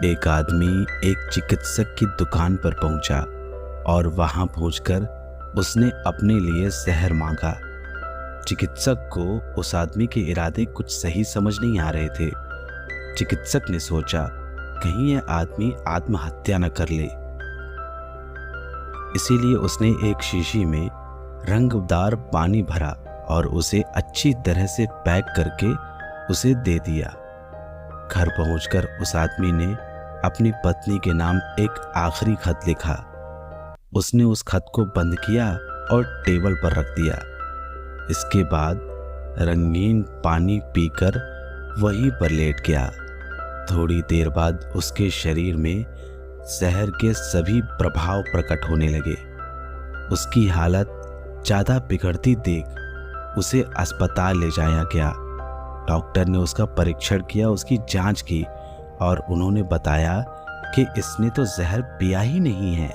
एक आदमी एक चिकित्सक की दुकान पर पहुंचा और वहां पहुंचकर उसने अपने लिए जहर मांगा। चिकित्सक को उस आदमी के इरादे कुछ सही समझ नहीं आ रहे थे। चिकित्सक ने सोचा कहीं यह आदमी आत्महत्या न कर ले, इसीलिए उसने एक शीशी में रंगदार पानी भरा और उसे अच्छी तरह से पैक करके उसे दे दिया। घर पहुंचकर उस आदमी ने अपनी पत्नी के नाम एक आखिरी खत लिखा। उसने उस खत को बंद किया और टेबल पर रख दिया। इसके बाद रंगीन पानी पीकर वहीं पर लेट गया। थोड़ी देर बाद उसके शरीर में जहर के सभी प्रभाव प्रकट होने लगे। उसकी हालत ज़्यादा बिगड़ती देख उसे अस्पताल ले जाया गया। डॉक्टर ने उसका परीक्षण किया, उसकी जांच की और उन्होंने बताया कि इसने तो जहर पिया ही नहीं है,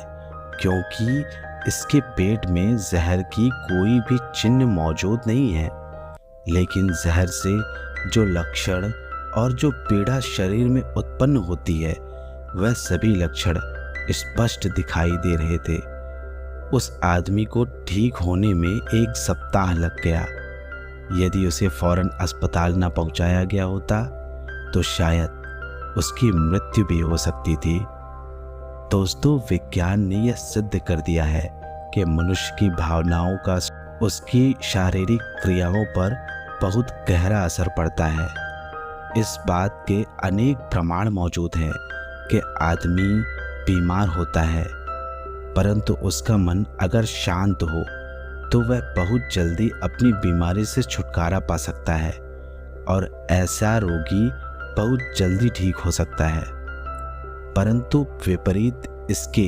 क्योंकि इसके पेट में जहर की कोई भी चिन्ह मौजूद नहीं है। लेकिन जहर से जो लक्षण और जो पीड़ा शरीर में उत्पन्न होती है, वह सभी लक्षण स्पष्ट दिखाई दे रहे थे। उस आदमी को ठीक होने में 1 सप्ताह लग गया। यदि उसे फौरन अस्पताल न पहुंचाया गया होता तो शायद उसकी मृत्यु भी हो सकती थी। दोस्तों, विज्ञान ने यह सिद्ध कर दिया है कि मनुष्य की भावनाओं का उसकी शारीरिक क्रियाओं पर बहुत गहरा असर पड़ता है। इस बात के अनेक प्रमाण मौजूद हैं कि आदमी बीमार होता है, परंतु उसका मन अगर शांत हो तो वह बहुत जल्दी अपनी बीमारी से छुटकारा पा सकता है और ऐसा रोगी बहुत जल्दी ठीक हो सकता है। परंतु विपरीत इसके,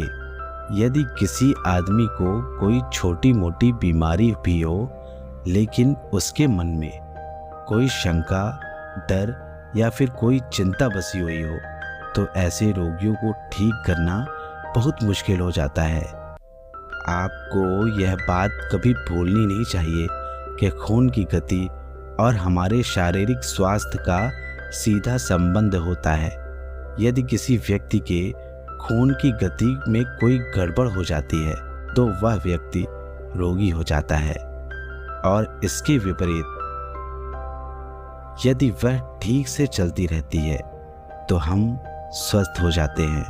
यदि किसी आदमी को कोई छोटी मोटी बीमारी भी हो लेकिन उसके मन में कोई शंका, डर या फिर कोई चिंता बसी हुई हो, तो ऐसे रोगियों को ठीक करना बहुत मुश्किल हो जाता है। आपको यह बात कभी भूलनी नहीं चाहिए कि खून की गति और हमारे शारीरिक स्वास्थ्य का सीधा संबंध होता है। यदि किसी व्यक्ति के खून की गति में कोई गड़बड़ हो जाती है तो वह व्यक्ति रोगी हो जाता है, और इसके विपरीत यदि वह ठीक से चलती रहती है तो हम स्वस्थ हो जाते हैं।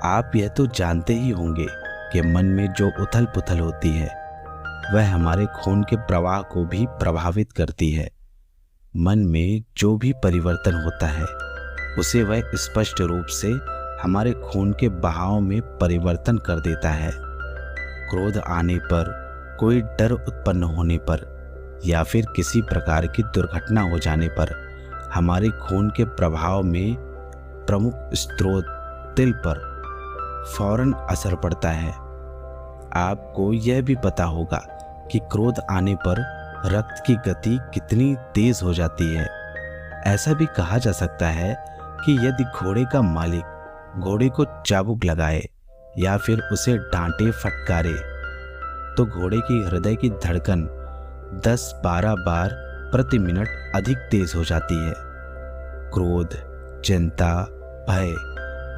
आप यह तो जानते ही होंगे कि मन में जो उथल पुथल होती है वह हमारे खून के प्रवाह को भी प्रभावित करती है। मन में जो भी परिवर्तन होता है उसे वह स्पष्ट रूप से हमारे खून के बहाव में परिवर्तन कर देता है। क्रोध आने पर, कोई डर उत्पन्न होने पर या फिर किसी प्रकार की दुर्घटना हो जाने पर हमारे खून के प्रभाव में प्रमुख स्रोत तिल पर फौरन असर पड़ता है। आपको यह भी पता होगा कि क्रोध आने पर रक्त की गति कितनी तेज हो जाती है। ऐसा भी कहा जा सकता है कि यदि घोड़े का मालिक घोड़े को चाबुक लगाए या फिर उसे डांटे फटकारे तो घोड़े की हृदय की धड़कन 10-12 बार प्रति मिनट अधिक तेज हो जाती है। क्रोध, चिंता, भय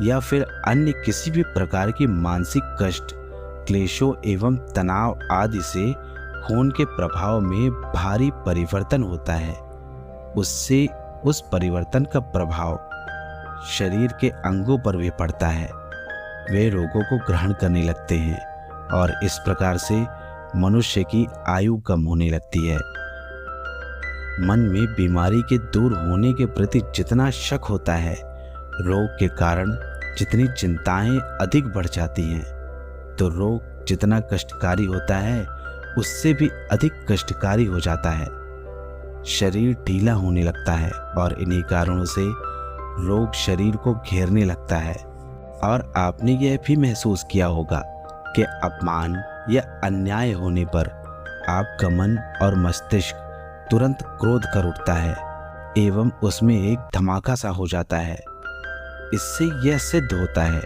या फिर अन्य किसी भी प्रकार की मानसिक कष्ट, क्लेशों एवं तनाव आदि से खून के प्रभाव में भारी परिवर्तन होता है। उससे उस परिवर्तन का प्रभाव शरीर के अंगों पर भी पड़ता है। वे रोगों को ग्रहण करने लगते हैं और इस प्रकार से मनुष्य की आयु कम होने लगती है। मन में बीमारी के दूर होने के प्रति जितना शक होता है, रोग के कारण जितनी चिंताएं अधिक बढ़ जाती हैं, तो रोग जितना कष्टकारी होता है उससे भी अधिक कष्टकारी हो जाता है। शरीर ढीला होने लगता है और इन्हीं कारणों से रोग शरीर को घेरने लगता है। और आपने यह भी महसूस किया होगा कि अपमान या अन्याय होने पर आपका मन और मस्तिष्क तुरंत क्रोध कर उठता है एवं उसमें एक धमाका सा हो जाता है। इससे यह सिद्ध होता है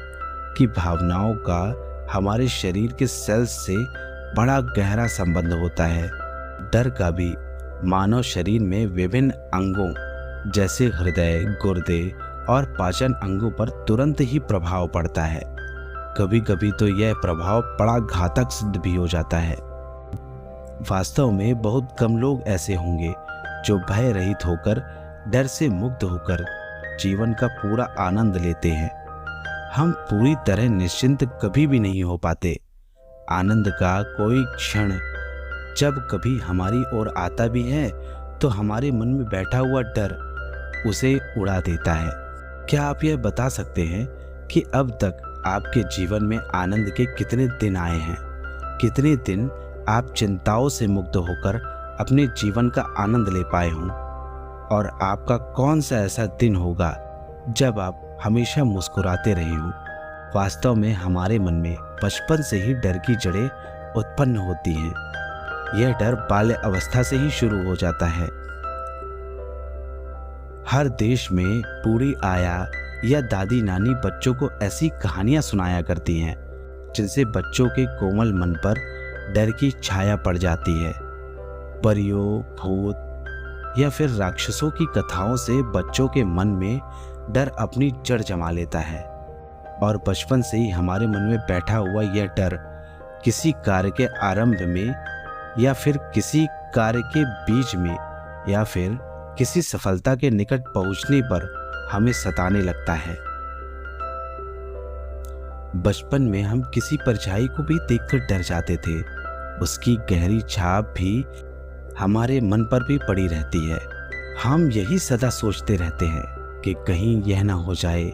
कि भावनाओं का हमारे शरीर के सेल्स से बड़ा गहरा संबंध होता है। डर का भी मानव शरीर में विभिन्न अंगों जैसे हृदय, गुर्दे और पाचन अंगों पर तुरंत ही प्रभाव पड़ता है। कभी कभी तो यह प्रभाव बड़ा घातक सिद्ध भी हो जाता है। वास्तव में बहुत कम लोग ऐसे होंगे जो भय रहित होकर, डर से मुक्त होकर जीवन का पूरा आनंद लेते हैं। हम पूरी तरह निश्चिंत कभी भी नहीं हो पाते। आनंद का कोई क्षण जब कभी हमारी ओर आता भी है तो हमारे मन में बैठा हुआ डर उसे उड़ा देता है। क्या आप यह बता सकते हैं कि अब तक आपके जीवन में आनंद के कितने दिन आए हैं? कितने दिन आप चिंताओं से मुक्त होकर अपने जीवन का आनंद ले पाए हों? और आपका कौन सा ऐसा दिन होगा जब आप हमेशा मुस्कुराते रहे हों? वास्तव में हमारे मन में बचपन से ही डर की जड़ें उत्पन्न होती हैं। यह डर बाल्य अवस्था से ही शुरू हो जाता है। हर देश में बूढ़ी आया या दादी नानी बच्चों को ऐसी कहानियां सुनाया करती हैं जिनसे बच्चों के कोमल मन पर डर की छाया पड़ जाती है। परियों, भूत या फिर राक्षसों की कथाओं से बच्चों के मन में डर अपनी जड़ जमा लेता है और बचपन से ही हमारे मन में बैठा हुआ यह डर किसी कार्य के आरंभ में या फिर किसी कार्य के बीच में या फिर किसी सफलता के निकट पहुंचने पर हमें सताने लगता है। बचपन में हम किसी परछाई को भी देखकर डर जाते थे। उसकी गहरी छाप भी हमारे मन पर भी पड़ी रहती है। हम यही सदा सोचते रहते हैं कि कहीं यह ना हो जाए,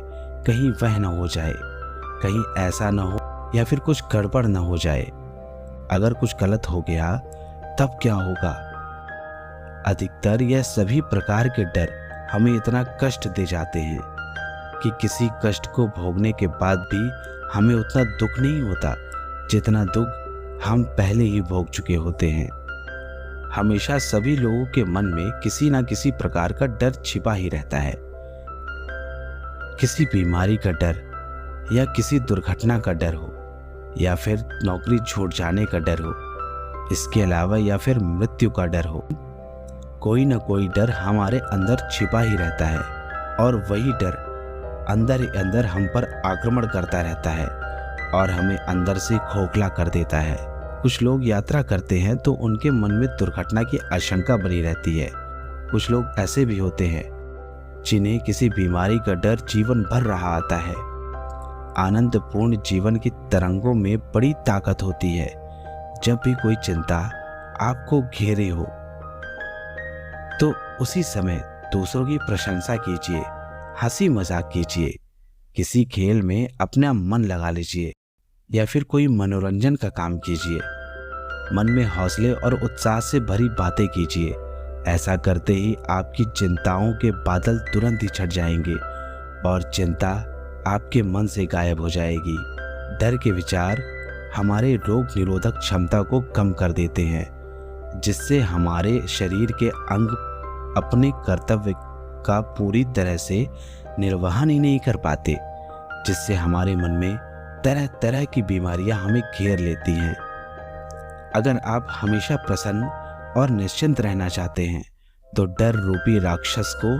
कहीं वह ना हो जाए, कहीं ऐसा ना हो या फिर कुछ गड़बड़ ना हो जाए। अगर कुछ गलत हो गया तब क्या होगा? अधिकतर यह सभी प्रकार के डर हमें इतना कष्ट दे जाते हैं कि किसी कष्ट को भोगने के बाद भी हमें उतना दुख नहीं होता जितना दुख हम पहले ही भोग चुके होते हैं। हमेशा सभी लोगों के मन में किसी ना किसी प्रकार का डर छिपा ही रहता है। किसी बीमारी का डर या किसी दुर्घटना का डर हो या फिर नौकरी छूट जाने का डर हो, इसके अलावा या फिर मृत्यु का डर हो, कोई ना कोई डर हमारे अंदर छिपा ही रहता है और वही डर अंदर ही अंदर हम पर आक्रमण करता रहता है और हमें अंदर से खोखला कर देता है। कुछ लोग यात्रा करते हैं तो उनके मन में दुर्घटना की आशंका बनी रहती है। कुछ लोग ऐसे भी होते हैं जिन्हें किसी बीमारी का डर जीवन भर रहा आता है। आनंदपूर्ण जीवन की तरंगों में बड़ी ताकत होती है। जब भी कोई चिंता आपको घेरे हो तो उसी समय दूसरों की प्रशंसा कीजिए, हंसी मजाक कीजिए, किसी खेल में अपना मन लगा लीजिए या फिर कोई मनोरंजन का काम कीजिए। मन में हौसले और उत्साह से भरी बातें कीजिए। ऐसा करते ही आपकी चिंताओं के बादल तुरंत ही छट जाएंगे और चिंता आपके मन से गायब हो जाएगी। डर के विचार हमारे रोग निरोधक क्षमता को कम कर देते हैं, जिससे हमारे शरीर के अंग अपने कर्तव्य का पूरी तरह से निर्वहन ही नहीं कर पाते, जिससे हमारे मन में तरह तरह की बीमारियां हमें घेर लेती हैं। अगर आप हमेशा प्रसन्न और निश्चिंत रहना चाहते हैं तो डर रूपी राक्षस को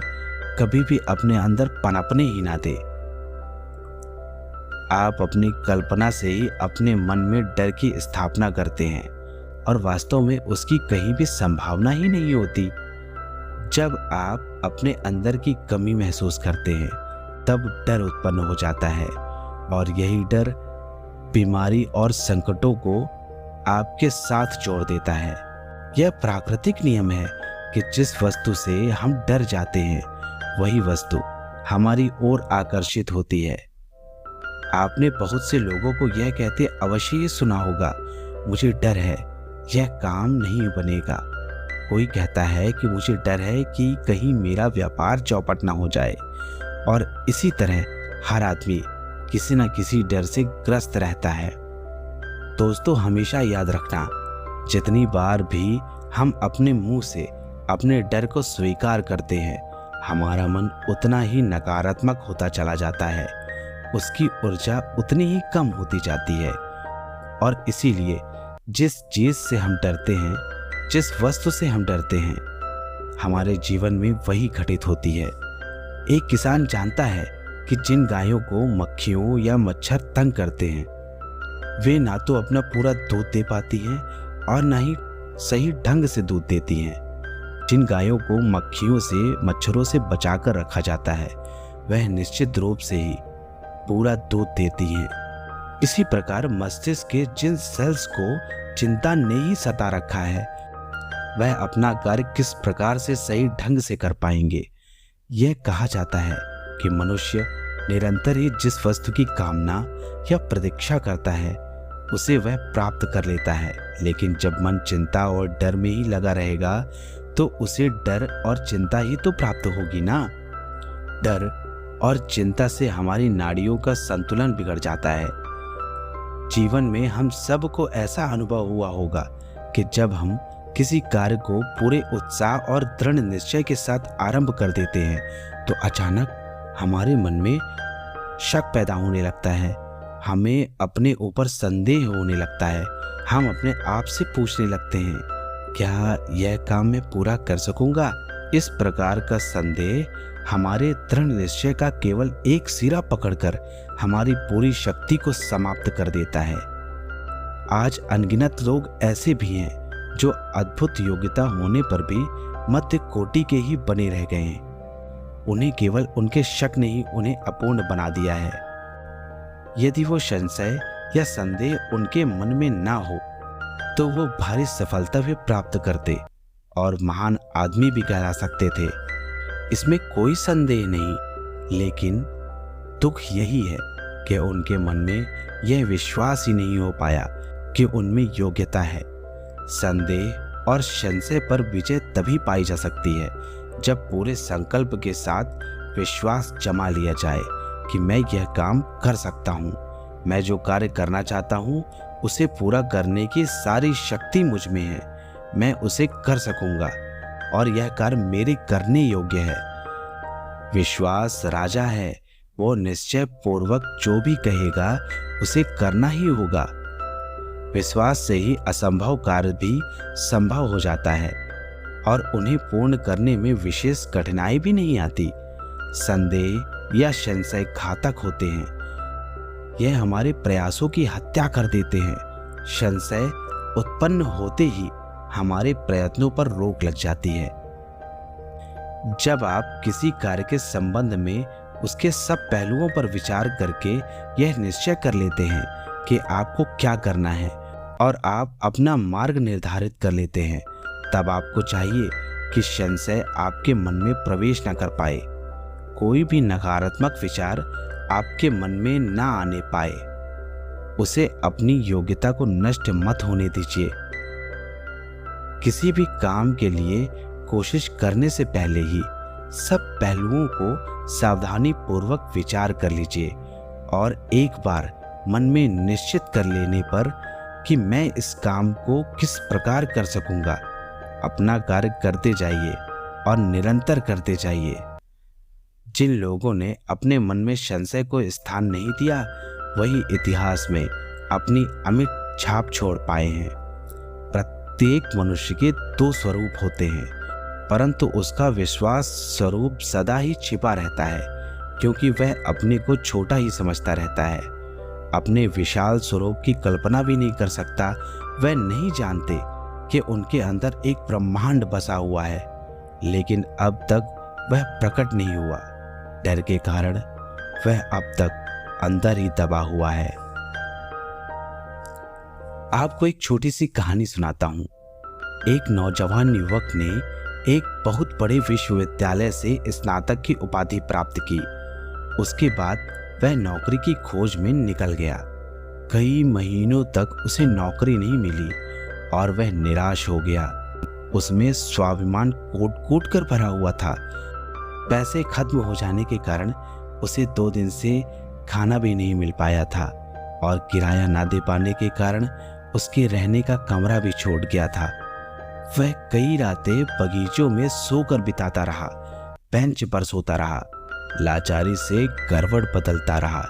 कभी भी अपने अंदर पनपने ही ना दे। आप अपनी कल्पना से ही अपने मन में डर की स्थापना करते हैं और वास्तव में उसकी कहीं भी संभावना ही नहीं होती। जब आप अपने अंदर की कमी महसूस करते हैं तब डर उत्पन्न हो जाता है और यही डर बीमारी और संकटों को आपके साथ जोड़ देता है। यह प्राकृतिक नियम है कि जिस वस्तु से हम डर जाते हैं वही वस्तु हमारी ओर आकर्षित होती है। आपने बहुत से लोगों को यह कहते अवश्य ही सुना होगा, मुझे डर है यह काम नहीं बनेगा। कोई कहता है कि मुझे डर है कि कहीं मेरा व्यापार चौपट ना हो जाए। और इसी तरह हर आदमी किसी न किसी डर से ग्रस्त रहता है। दोस्तों, हमेशा याद रखना, जितनी बार भी हम अपने मुंह से अपने डर को स्वीकार करते हैं, हमारा मन उतना ही नकारात्मक होता चला जाता है, उसकी ऊर्जा उतनी ही कम होती जाती है। और इसीलिए जिस चीज से हम डरते हैं, जिस वस्तु से हम डरते हैं, हमारे जीवन में वही घटित होती है। एक किसान जानता है कि जिन गायों को मक्खियों या मच्छर तंग करते हैं वे ना तो अपना पूरा दूध दे पाती हैं और ना ही सही ढंग से दूध देती हैं। जिन गायों को मक्खियों से मच्छरों से बचाकर रखा जाता है वह निश्चित रूप से ही पूरा दूध देती हैं। इसी प्रकार मस्तिष्क के जिन सेल्स को चिंता ने ही सता रखा है वह अपना कार्य किस प्रकार से सही ढंग से कर पाएंगे। यह कहा जाता है कि मनुष्य निरंतर ही जिस वस्तु की कामना या प्रतीक्षा करता है उसे वह प्राप्त कर लेता है, लेकिन जब मन चिंता और डर में ही लगा रहेगा तो उसे डर और चिंता ही तो प्राप्त होगी ना। डर और चिंता से हमारी नाड़ियों का संतुलन बिगड़ जाता है। जीवन में हम सबको ऐसा अनुभव हुआ होगा कि जब हम किसी कार्य को पूरे उत्साह और दृढ़ निश्चय के साथ आरंभ कर देते हैं तो अचानक हमारे मन में शक पैदा होने लगता है, हमें अपने ऊपर संदेह होने लगता है। हम अपने आप से पूछने लगते हैं, क्या यह काम मैं पूरा कर सकूंगा? इस प्रकार का संदेह हमारे दृढ़ निश्चय का केवल एक सिरा पकड़कर हमारी पूरी शक्ति को समाप्त कर देता है। आज अनगिनत लोग ऐसे भी हैं जो अद्भुत योग्यता होने पर भी मध्य कोटि के ही बने रह गए हैं। उन्हें केवल उनके शक ने ही उन्हें अपूर्ण बना दिया है। यदि वो संशय या संदेह उनके मन में ना हो तो वो भारी सफलता भी प्राप्त करते और महान आदमी भी कहला सकते थे। इसमें कोई संदेह नहीं, लेकिन दुख यही है कि उनके मन में यह विश्वास ही नहीं हो पाया कि उनमें योग्यता है। संदेह और संशय पर विजय तभी पाई जा सकती है जब पूरे संकल्प के साथ विश्वास जमा लिया जाए कि मैं यह काम कर सकता हूँ, मैं जो कार्य करना चाहता हूँ उसे पूरा करने की सारी शक्ति मुझ में है, मैं उसे कर सकूंगा और यह कार्य मेरे करने योग्य है। विश्वास राजा है, वो निश्चय पूर्वक जो भी कहेगा उसे करना ही होगा। विश्वास से ही असंभव कार्य भी संभव हो जाता है और उन्हें पूर्ण करने में विशेष कठिनाई भी नहीं आती। संदेह या संशय घातक होते हैं, यह हमारे प्रयासों की हत्या कर देते हैं। संशय उत्पन्न होते ही हमारे प्रयत्नों पर रोक लग जाती है। जब आप किसी कार्य के संबंध में उसके सब पहलुओं पर विचार करके यह निश्चय कर लेते हैं कि आपको क्या करना है और आप अपना मार्ग निर्धारित कर लेते हैं, तब आपको चाहिए कि संशय आपके मन में प्रवेश न कर पाए, कोई भी नकारात्मक विचार आपके मन में ना आने पाए। उसे अपनी योग्यता को नष्ट मत होने दीजिए। किसी भी काम के लिए कोशिश करने से पहले ही सब पहलुओं को सावधानी पूर्वक विचार कर लीजिए और एक बार मन में निश्चित कर लेने पर कि मैं इस काम को किस प्रकार कर सकूंगा, अपना कार्य करते जाइए और निरंतर करते जाइए। जिन लोगों ने अपने मन में संशय को स्थान नहीं दिया वही इतिहास में अपनी अमिट छाप छोड़ पाए हैं। प्रत्येक मनुष्य के दो स्वरूप होते हैं, परंतु उसका विश्वास स्वरूप सदा ही छिपा रहता है, क्योंकि वह अपने को छोटा ही समझता रहता है, अपने विशाल स्वरूप की कल्पना भी नहीं कर सकता। वह नहीं जानते कि उनके अंदर एक ब्रह्मांड बसा हुआ है, लेकिन अब तक वह प्रकट नहीं हुआ। डर के कारण वह अब तक अंदर ही दबा हुआ है। आपको एक छोटी सी कहानी सुनाता हूँ। एक नौजवान युवक ने एक बहुत बड़े विश्वविद्यालय से स्नातक की उपाधि प्राप्त की। उसके बाद वह नौकरी की खोज में निकल गया। कई महीनों तक उसे नौकरी नहीं मिली और वह निराश हो गया। उसमें स्वाभिमान कूट-कूट कर भरा हुआ था। पैसे खत्म हो जाने के कारण उसे 2 दिन से खाना भी नहीं मिल पाया था और किराया ना दे पाने के कारण उसके रहने का कमरा भी छूट गया था। वह कई रातें बगीचों में सोकर बिताता रहा, बेंच पर सोता रहा, लाचारी से करवट बदलता रहा।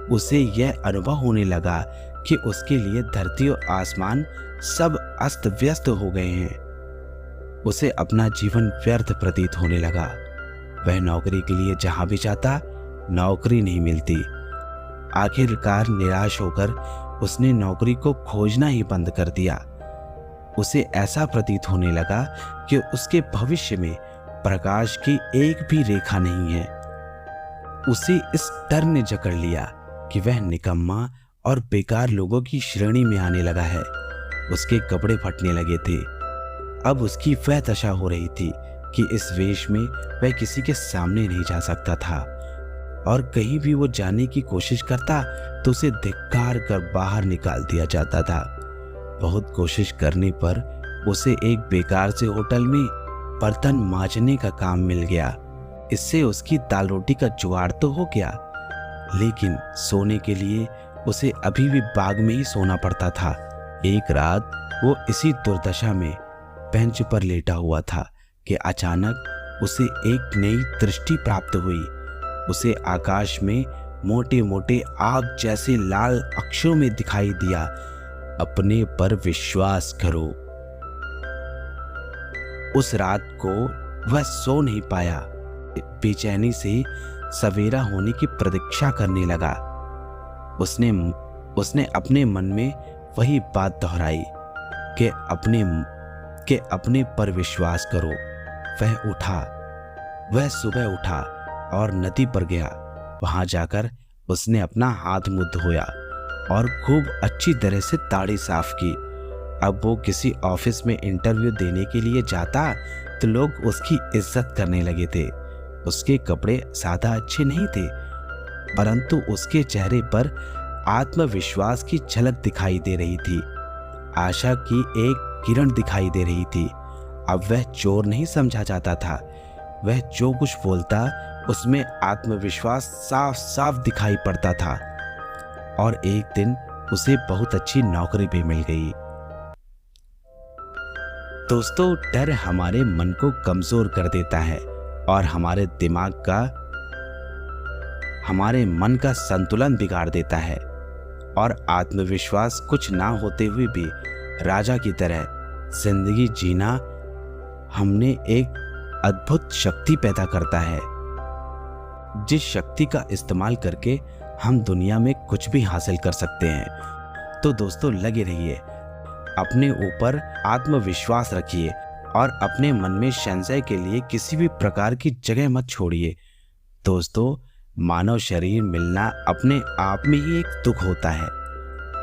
उसे यह अनुभव होने लगा कि उसके लिए धरती और आसमान सब अस्त व्यस्त हो गए हैं। उसे अपना जीवन व्यर्थ प्रतीत होने लगा। वह नौकरी के लिए जहां भी जाता नौकरी नहीं मिलती। आखिरकार निराश होकर उसने नौकरी को खोजना ही बंद कर दिया। उसे ऐसा प्रतीत होने लगा कि उसके भविष्य में प्रकाश की एक भी रेखा नहीं है। उसे इस डर ने जकड़ लिया कि वह निकम्मा और बेकार लोगों की श्रेणी में आने लगा है। उसके कपड़े फटने लगे थे। अब उसकी वह दशा हो रही थी कि इस वेश में वह किसी के सामने नहीं जा सकता था, और कहीं भी वो जाने की कोशिश करता तो उसे धिक्कार कर बाहर निकाल दिया जाता था। बहुत कोशिश करने पर उसे एक बेकार से होटल में बर्तन मांजने का काम मिल गया। इससे उसकी दाल रोटी का जुगाड़ तो हो गया, लेकिन सोने के लिए उसे अभी भी बाग में ही सोना पड़ता था। एक रात वो इसी दुर्दशा में बेंच पर लेटा हुआ था कि अचानक उसे एक नई दृष्टि प्राप्त हुई। उसे आकाश में मोटे मोटे आग जैसे लाल अक्षरों में दिखाई दिया, अपने पर विश्वास करो। उस रात को वह सो नहीं पाया। बेचैनी से सवेरा होने की प्रतीक्षा करने लगा। उसने अपने मन में वही बात दोहराई कि अपने पर विश्वास करो। वह सुबह उठा और नदी पर गया। वहां जाकर उसने अपना हाथ मुंह धोया और खूब अच्छी तरह से दाढ़ी साफ की। अब वो किसी ऑफिस में इंटरव्यू देने के लिए जाता तो लोग उसकी इज्जत करने लगे थे। उसके कपड़े ज्यादा अच्छे नहीं थे, परंतु उसके चेहरे पर आत्मविश्वास की झलक दिखाई दे रही थी। आशा की एक किरण दिखाई दे रही थी। अब वह चोर नहीं समझा जाता था। वह जो कुछ बोलता उसमें आत्मविश्वास साफ साफ दिखाई पड़ता था। और एक दिन उसे बहुत अच्छी नौकरी भी मिल गई। दोस्तों, डर हमारे मन को कमजोर कर देता है और हमारे मन का संतुलन बिगाड़ देता है। और आत्मविश्वास कुछ ना होते हुए भी राजा की तरह जिंदगी जीना हमने एक अद्भुत शक्ति पैदा करता है, जिस शक्ति का इस्तेमाल करके हम दुनिया में कुछ भी हासिल कर सकते हैं। तो दोस्तों, लगे रहिए, अपने ऊपर आत्मविश्वास रखिए और अपने मन में संशय के लिए किसी भी प्रकार की जगह मत छोड़िए। दोस्तों, मानव शरीर मिलना अपने आप में ही एक दुख होता है,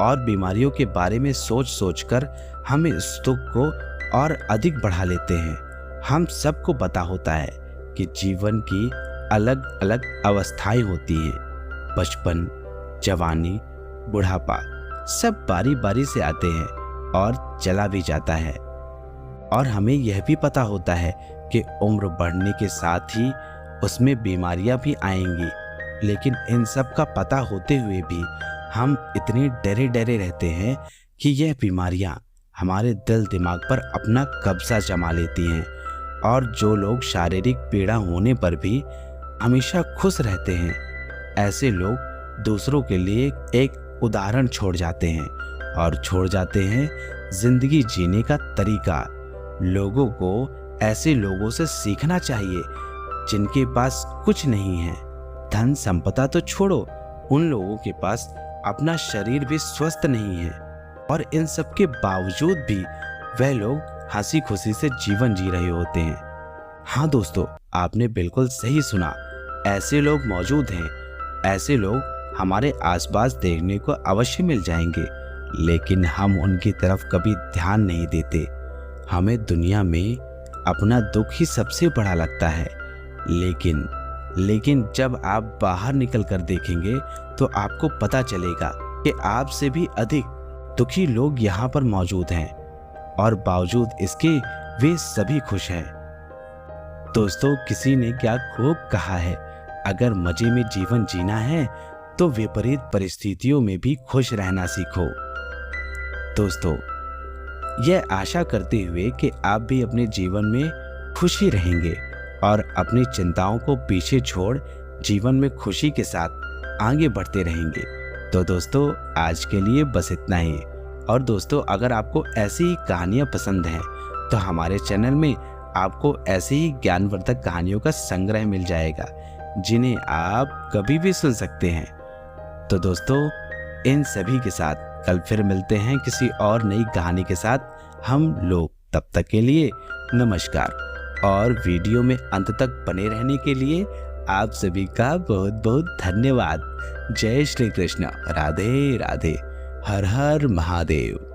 और बीमारियों के बारे में सोच सोचकर हम इस दुख को और अधिक बढ़ा लेते हैं। हम सबको पता होता है कि जीवन की अलग अलग अवस्थाएं होती हैं। बचपन, जवानी, बुढ़ापा सब बारी बारी से आते हैं और चला भी जाता है। और हमें यह भी पता होता है कि उम्र बढ़ने के साथ ही उसमें बीमारियां भी आएंगी, लेकिन इन सब का पता होते हुए भी हम इतने डरे डरे रहते हैं कि यह बीमारियां हमारे दिल दिमाग पर अपना कब्जा जमा लेती हैं। और जो लोग शारीरिक पीड़ा होने पर भी हमेशा खुश रहते हैं, ऐसे लोग दूसरों के लिए एक उदाहरण छोड़ जाते हैं और छोड़ जाते हैं जिंदगी जीने का तरीका। लोगों को ऐसे लोगों से सीखना चाहिए जिनके पास कुछ नहीं है। धन संपदा तो छोड़ो, उन लोगों के पास अपना शरीर भी स्वस्थ नहीं है, और इन सब के बावजूद भी वह लोग हंसी खुशी से जीवन जी रहे होते हैं। हाँ दोस्तों, आपने बिल्कुल सही सुना, ऐसे लोग मौजूद हैं। ऐसे लोग हमारे आसपास देखने को अवश्य मिल जाएंगे, लेकिन हम उनकी तरफ कभी ध्यान नहीं देते। हमें दुनिया में अपना दुख ही सबसे बड़ा लगता है, लेकिन जब आप बाहर निकल कर देखेंगे तो आपको पता चलेगा कि आपसे भी अधिक दुखी लोग यहाँ पर मौजूद हैं, और बावजूद इसके वे सभी खुश हैं। दोस्तों, किसी ने क्या खूब कहा है, अगर मजे में जीवन जीना है तो विपरीत परिस्थितियों में भी खुश रहना सीखो। दोस्तों, यह आशा करते हुए कि आप भी अपने जीवन में खुशी रहेंगे और अपनी चिंताओं को पीछे छोड़ जीवन में खुशी के साथ आगे बढ़ते रहेंगे। तो दोस्तों, आज के लिए बस इतना ही। और दोस्तों, अगर आपको ऐसी ही कहानियां पसंद हैं तो हमारे चैनल में आपको ऐसे ही ज्ञानवर्धक कहानियों का संग्रह मिल जाएगा जिन्हें आप कभी भी सुन सकते हैं। तो दोस्तों, इन सभी के साथ कल फिर मिलते हैं किसी और नई कहानी के साथ हम लोग। तब तक के लिए नमस्कार, और वीडियो में अंत तक बने रहने के लिए आप सभी का बहुत बहुत धन्यवाद। जय श्री कृष्ण, राधे राधे, हर हर महादेव।